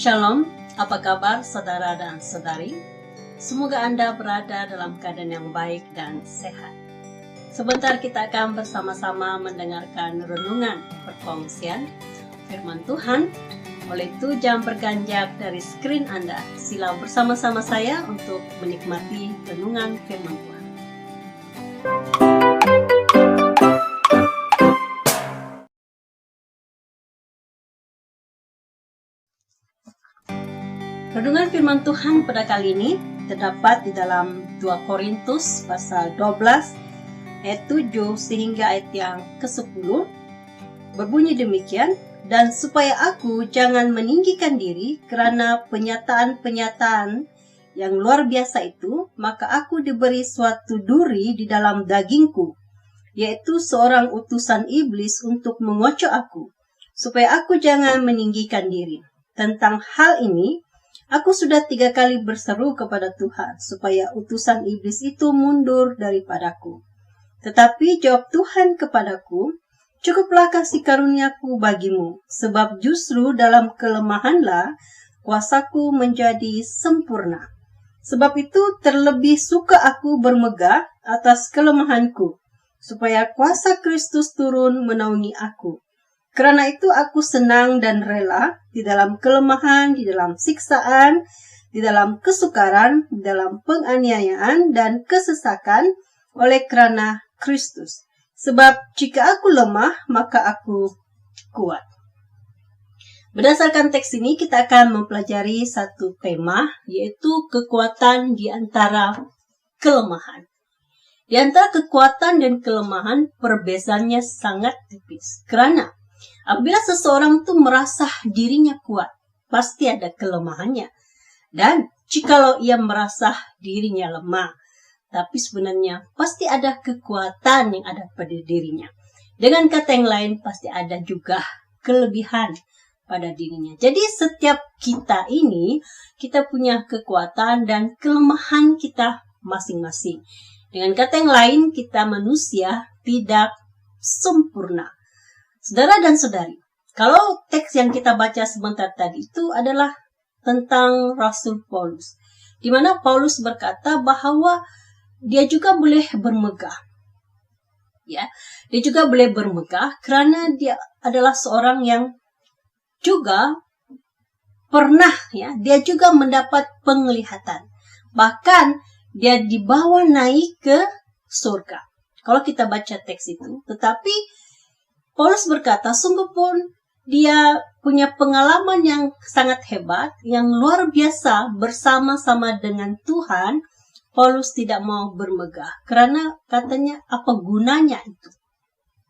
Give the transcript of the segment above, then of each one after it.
Shalom, apa kabar saudara dan saudari? Semoga Anda berada dalam keadaan yang baik dan sehat. Sebentar kita akan bersama-sama mendengarkan renungan perkongsian firman Tuhan. Oleh itu jangan berganjak dari skrin Anda. Sila bersama-sama saya untuk menikmati renungan firman Tuhan. Renungan firman Tuhan pada kali ini terdapat di dalam 2 Korintus pasal 12 ayat 7 sehingga ayat yang ke-10. Berbunyi demikian, dan supaya aku jangan meninggikan diri karena penyataan-penyataan yang luar biasa itu, maka aku diberi suatu duri di dalam dagingku, yaitu seorang utusan iblis untuk mengocok aku, supaya aku jangan meninggikan diri. Tentang hal ini, aku sudah 3 kali berseru kepada Tuhan, supaya utusan iblis itu mundur daripadaku. Tetapi jawab Tuhan kepadaku, cukuplah kasih karuniaku bagimu, sebab justru dalam kelemahanlah kuasaku menjadi sempurna. Sebab itu terlebih suka aku bermegah atas kelemahanku, supaya kuasa Kristus turun menaungi aku. Karena itu aku senang dan rela di dalam kelemahan, di dalam siksaan, di dalam kesukaran, di dalam penganiayaan dan kesesakan oleh karena Kristus. Sebab jika aku lemah, maka aku kuat. Berdasarkan teks ini kita akan mempelajari satu tema, yaitu kekuatan di antara kelemahan. Di antara kekuatan dan kelemahan perbedaannya sangat tipis. Karena apabila seseorang itu merasa dirinya kuat, pasti ada kelemahannya. Dan jikalau ia merasa dirinya lemah, tapi sebenarnya pasti ada kekuatan yang ada pada dirinya. Dengan kata yang lain, pasti ada juga kelebihan pada dirinya. Jadi setiap kita ini, kita punya kekuatan dan kelemahan kita masing-masing. Dengan kata yang lain, kita manusia tidak sempurna. Saudara dan saudari, kalau teks yang kita baca sebentar tadi itu adalah tentang Rasul Paulus, di mana Paulus berkata bahwa dia juga boleh bermegah. Ya, dia juga boleh bermegah karena dia adalah seorang yang juga pernah dia juga mendapat penglihatan. Bahkan dia dibawa naik ke surga. Kalau kita baca teks itu, tetapi Paulus berkata, sungguh pun dia punya pengalaman yang sangat hebat, yang luar biasa bersama-sama dengan Tuhan. Paulus tidak mau bermegah, karena katanya apa gunanya itu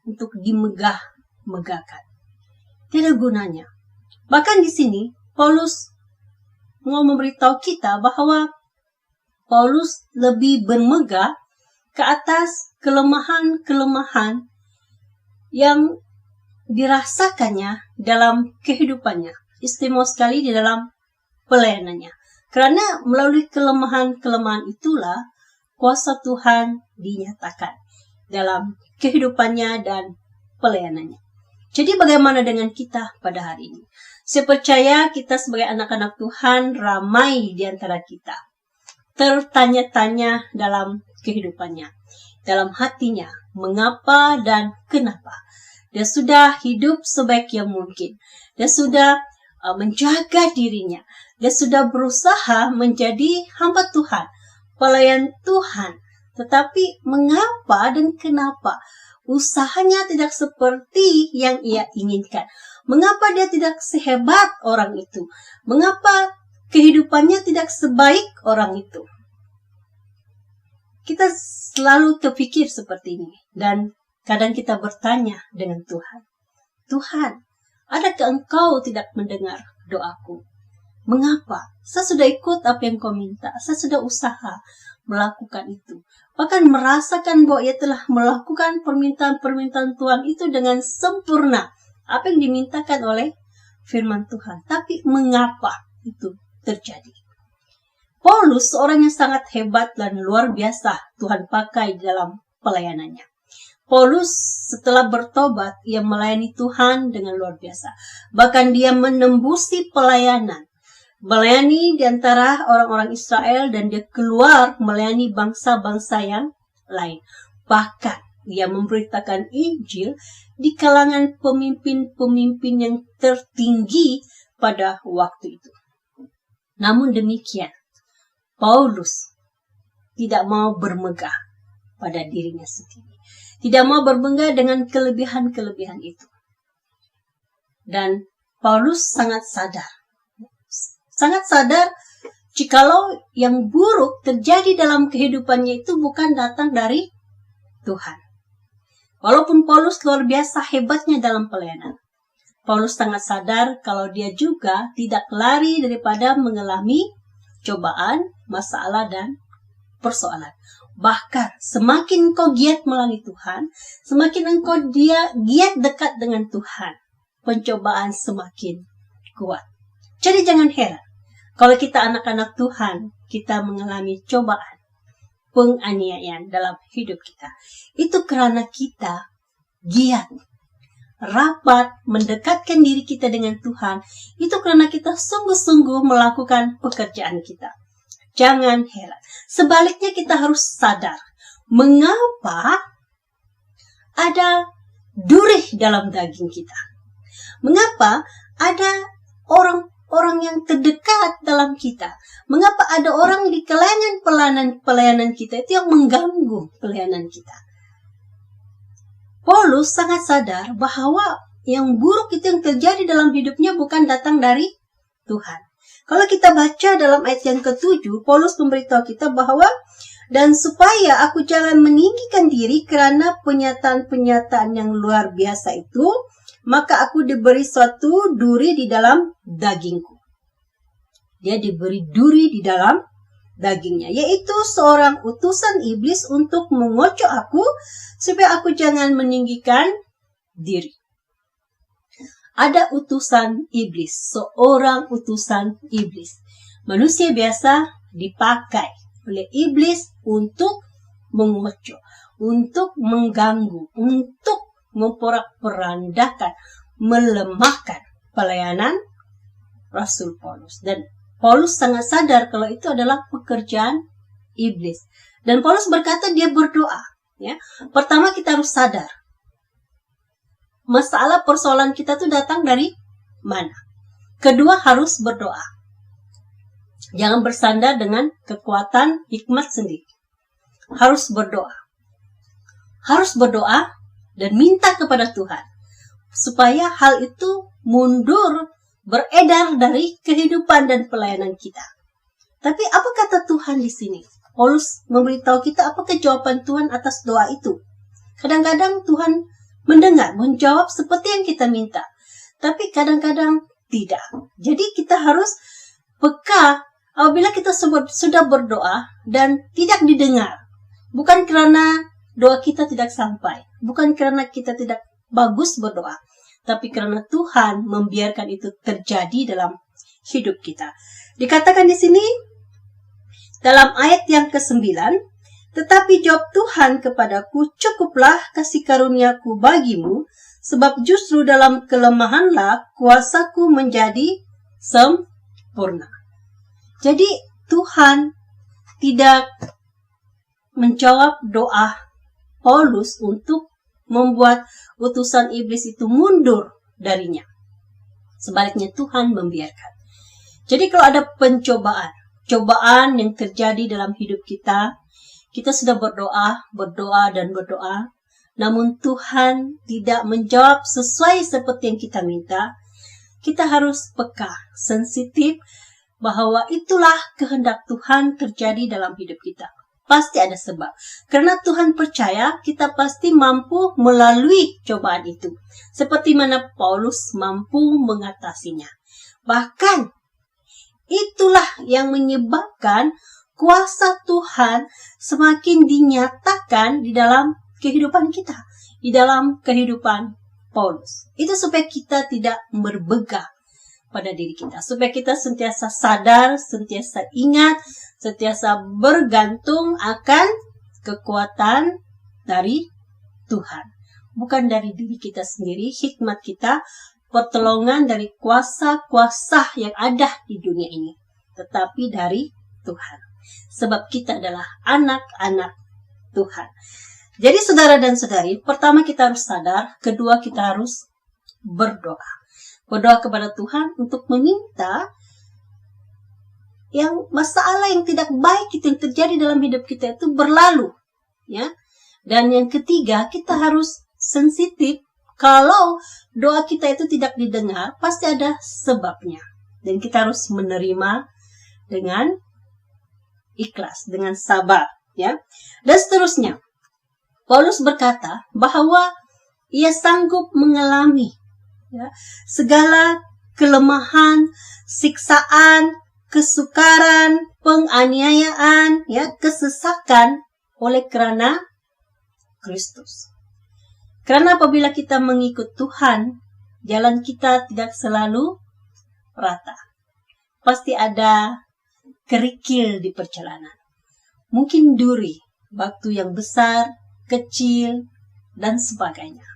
untuk dimegah-megahkan. Tidak gunanya. Bahkan di sini, Paulus mau memberitahu kita bahwa Paulus lebih bermegah ke atas kelemahan-kelemahan yang dirasakannya dalam kehidupannya, istimewa sekali di dalam pelayanannya. Karena melalui kelemahan-kelemahan itulah kuasa Tuhan dinyatakan dalam kehidupannya dan pelayanannya. Jadi bagaimana dengan kita pada hari ini? Saya percaya kita sebagai anak-anak Tuhan, ramai di antara kita tertanya-tanya dalam kehidupannya, dalam hatinya, mengapa dan kenapa. Dia sudah hidup sebaik yang mungkin. Dia sudah menjaga dirinya. Dia sudah berusaha menjadi hamba Tuhan, pelayan Tuhan. Tetapi mengapa dan kenapa usahanya tidak seperti yang ia inginkan? Mengapa dia tidak sehebat orang itu? Mengapa kehidupannya tidak sebaik orang itu? Kita selalu terpikir seperti ini. Dan kadang kita bertanya dengan Tuhan, Tuhan, adakah Engkau tidak mendengar doaku? Mengapa? Saya sudah ikut apa yang Kau minta. Saya sudah usaha melakukan itu. Bahkan merasakan bahwa ia telah melakukan permintaan-permintaan Tuhan itu dengan sempurna. Apa yang dimintakan oleh firman Tuhan. Tapi mengapa itu terjadi? Paulus seorang yang sangat hebat dan luar biasa Tuhan pakai dalam pelayanannya. Paulus setelah bertobat, ia melayani Tuhan dengan luar biasa. Bahkan dia menembusi pelayanan melayani di antara orang-orang Israel dan dia keluar melayani bangsa-bangsa yang lain. Bahkan dia memberitakan Injil di kalangan pemimpin-pemimpin yang tertinggi pada waktu itu. Namun demikian, Paulus tidak mau bermegah pada dirinya sendiri. Tidak mau bermegah dengan kelebihan-kelebihan itu. Dan Paulus sangat sadar jikalau yang buruk terjadi dalam kehidupannya itu bukan datang dari Tuhan. Walaupun Paulus luar biasa hebatnya dalam pelayanan, Paulus sangat sadar kalau dia juga tidak lari daripada mengalami cobaan, masalah, dan persoalan. Bahkan semakin engkau giat melayani Tuhan, semakin engkau giat dekat dengan Tuhan, pencobaan semakin kuat. Jadi jangan heran kalau kita anak-anak Tuhan, kita mengalami cobaan, penganiayaan dalam hidup kita. Itu karena kita giat, rapat, mendekatkan diri kita dengan Tuhan. Itu karena kita sungguh-sungguh melakukan pekerjaan kita. Jangan heran. Sebaliknya kita harus sadar mengapa ada duri dalam daging kita. Mengapa ada orang yang terdekat dalam kita. Mengapa ada orang di kalangan pelayanan kita itu yang mengganggu pelayanan kita. Paulus sangat sadar bahwa yang buruk itu yang terjadi dalam hidupnya bukan datang dari Tuhan. Kalau kita baca dalam ayat yang ke-7, Paulus memberitahu kita bahwa dan supaya aku jangan meninggikan diri karena penyataan-penyataan yang luar biasa itu, maka aku diberi suatu duri di dalam dagingku. Dia diberi duri di dalam dagingnya, yaitu seorang utusan iblis untuk mengocok aku, supaya aku jangan meninggikan diri. Ada utusan iblis, seorang utusan iblis. Manusia biasa dipakai oleh iblis untuk mengocok, untuk mengganggu, untuk memporak-porandakan, melemahkan pelayanan Rasul Paulus. Dan Paulus sangat sadar kalau itu adalah pekerjaan iblis. Dan Paulus berkata dia berdoa. Ya. Pertama kita harus sadar masalah persoalan kita itu datang dari mana. Kedua harus berdoa. Jangan bersandar dengan kekuatan hikmat sendiri. Harus berdoa. Harus berdoa dan minta kepada Tuhan supaya hal itu mundur, beredar dari kehidupan dan pelayanan kita. Tapi apa kata Tuhan di sini? Paulus memberitahu kita apakah jawaban Tuhan atas doa itu. Kadang-kadang Tuhan menjawab seperti yang kita minta. Tapi kadang-kadang tidak. Jadi kita harus peka apabila kita sudah berdoa dan tidak didengar. Bukan karena doa kita tidak sampai. Bukan karena kita tidak bagus berdoa. Tapi karena Tuhan membiarkan itu terjadi dalam hidup kita. Dikatakan di sini dalam ayat yang ke-9, tetapi jawab Tuhan kepadaku, cukuplah kasih karuniaku bagimu, sebab justru dalam kelemahanlah kuasaku menjadi sempurna. Jadi Tuhan tidak menjawab doa Paulus untuk membuat utusan iblis itu mundur darinya. Sebaliknya Tuhan membiarkan. Jadi kalau ada cobaan yang terjadi dalam hidup kita, kita sudah berdoa, namun Tuhan tidak menjawab sesuai seperti yang kita minta. Kita harus peka, sensitif, bahwa itulah kehendak Tuhan terjadi dalam hidup kita. Pasti ada sebab. Karena Tuhan percaya kita pasti mampu melalui cobaan itu. Seperti mana Paulus mampu mengatasinya. Bahkan, itulah yang menyebabkan kuasa Tuhan semakin dinyatakan di dalam kehidupan kita. Di dalam kehidupan Paulus. Itu supaya kita tidak berbegah pada diri kita. Supaya kita sentiasa sadar, sentiasa ingat, sentiasa bergantung akan kekuatan dari Tuhan. Bukan dari diri kita sendiri, hikmat kita, pertolongan dari kuasa-kuasa yang ada di dunia ini, tetapi dari Tuhan. Sebab kita adalah anak-anak Tuhan. Jadi saudara dan saudari, pertama kita harus sadar, kedua kita harus berdoa. Berdoa kepada Tuhan untuk meminta yang masalah yang tidak baik itu yang terjadi dalam hidup kita itu berlalu, ya. Dan yang ketiga, kita harus sensitif. Kalau doa kita itu tidak didengar, pasti ada sebabnya. Dan kita harus menerima dengan ikhlas, dengan sabar, ya. Dan seterusnya, Paulus berkata bahwa ia sanggup mengalami, ya, segala kelemahan, siksaan, kesukaran, penganiayaan, ya, kesesakan oleh karena Kristus. Karena apabila kita mengikut Tuhan, jalan kita tidak selalu rata. Pasti ada kerikil di perjalanan. Mungkin duri, batu yang besar, kecil, dan sebagainya.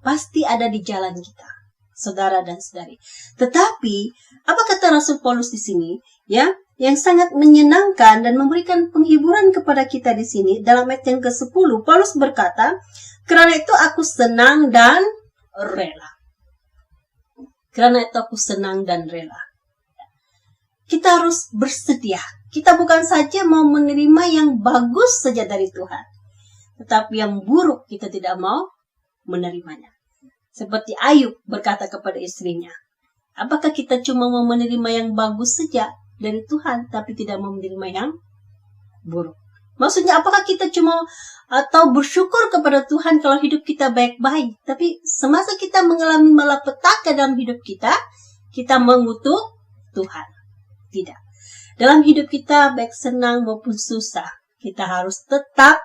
Pasti ada di jalan kita, saudara dan saudari. Tetapi, apa kata Rasul Paulus di sini? Ya, yang sangat menyenangkan dan memberikan penghiburan kepada kita di sini dalam ayat yang ke-10, Paulus berkata, "Karena itu aku senang dan rela." Karena itu aku senang dan rela. Kita harus bersedia. Kita bukan saja mau menerima yang bagus saja dari Tuhan, tetapi yang buruk kita tidak mau menerimanya. Seperti Ayub berkata kepada istrinya, apakah kita cuma mau menerima yang bagus saja dari Tuhan, tapi tidak mau menerima yang buruk? Maksudnya, apakah kita cuma atau bersyukur kepada Tuhan kalau hidup kita baik-baik, tapi semasa kita mengalami malapetaka dalam hidup kita, kita mengutuk Tuhan? Tidak. Dalam hidup kita, baik senang maupun susah, kita harus tetap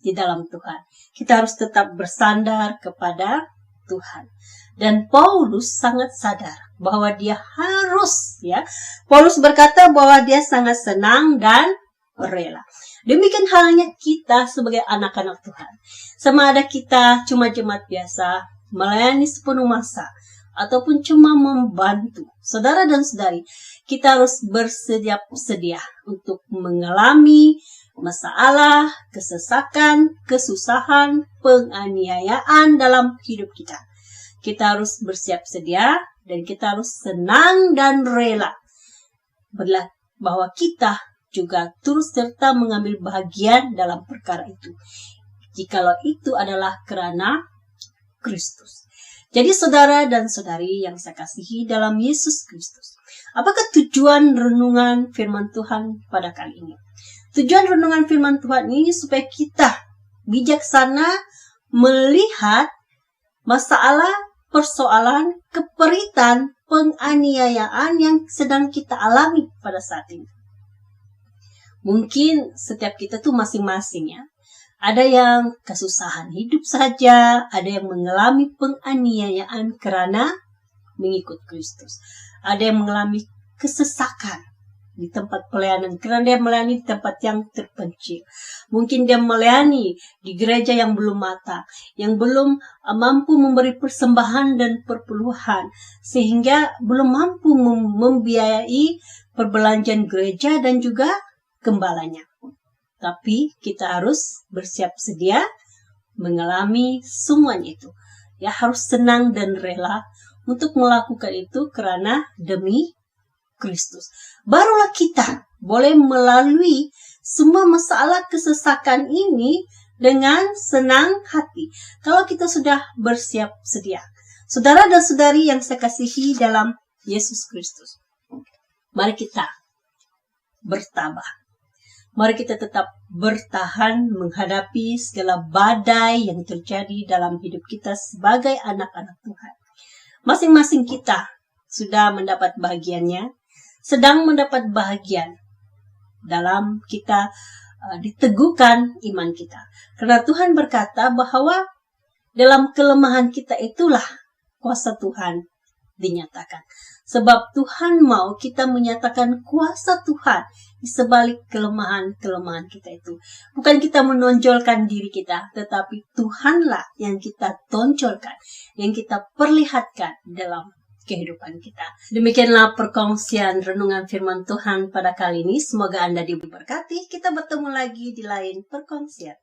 di dalam Tuhan. Kita harus tetap bersandar kepada Tuhan. Dan Paulus sangat sadar bahwa dia harus, ya. Paulus berkata bahwa dia sangat senang dan rela. Demikian halnya kita sebagai anak-anak Tuhan. Sama ada kita cuma jemaat biasa, melayani sepenuh masa, ataupun cuma membantu. Saudara dan saudari, kita harus bersedia untuk mengalami masalah, kesesakan, kesusahan, penganiayaan dalam hidup kita. Kita harus bersiap sedia dan kita harus senang dan rela bahwa kita juga turut serta mengambil bagian dalam perkara itu, jikalau itu adalah karena Kristus. Jadi saudara dan saudari yang saya kasihi dalam Yesus Kristus, apakah tujuan renungan firman Tuhan pada kali ini? Tujuan renungan firman Tuhan ini supaya kita bijaksana melihat masalah, persoalan, keperitan, penganiayaan yang sedang kita alami pada saat ini. Mungkin setiap kita tuh masing-masing, ya. Ada yang kesusahan hidup saja, ada yang mengalami penganiayaan karena mengikut Kristus. Ada yang mengalami kesesakan di tempat pelayanan karena dia melayani di tempat yang terpencil. Mungkin dia melayani di gereja yang belum matang, yang belum mampu memberi persembahan dan perpuluhan, sehingga belum mampu membiayai perbelanjaan gereja dan juga gembalanya. Tapi kita harus bersiap sedia mengalami semuanya itu. Ya, harus senang dan rela untuk melakukan itu karena demi Kristus. Barulah kita boleh melalui semua masalah kesesakan ini dengan senang hati. Kalau kita sudah bersiap sedia. Saudara dan saudari yang saya kasihi dalam Yesus Kristus, mari kita bertabah. Mari kita tetap bertahan menghadapi segala badai yang terjadi dalam hidup kita sebagai anak-anak Tuhan. Masing-masing kita sudah mendapat bagiannya, sedang mendapat bahagian dalam kita diteguhkan iman kita. Karena Tuhan berkata bahwa dalam kelemahan kita itulah kuasa Tuhan dinyatakan. Sebab Tuhan mau kita menyatakan kuasa Tuhan di sebalik kelemahan-kelemahan kita itu. Bukan kita menonjolkan diri kita, tetapi Tuhanlah yang kita tonjolkan, yang kita perlihatkan dalam kehidupan kita. Demikianlah perkongsian renungan firman Tuhan pada kali ini. Semoga Anda diberkati. Kita bertemu lagi di lain perkongsian.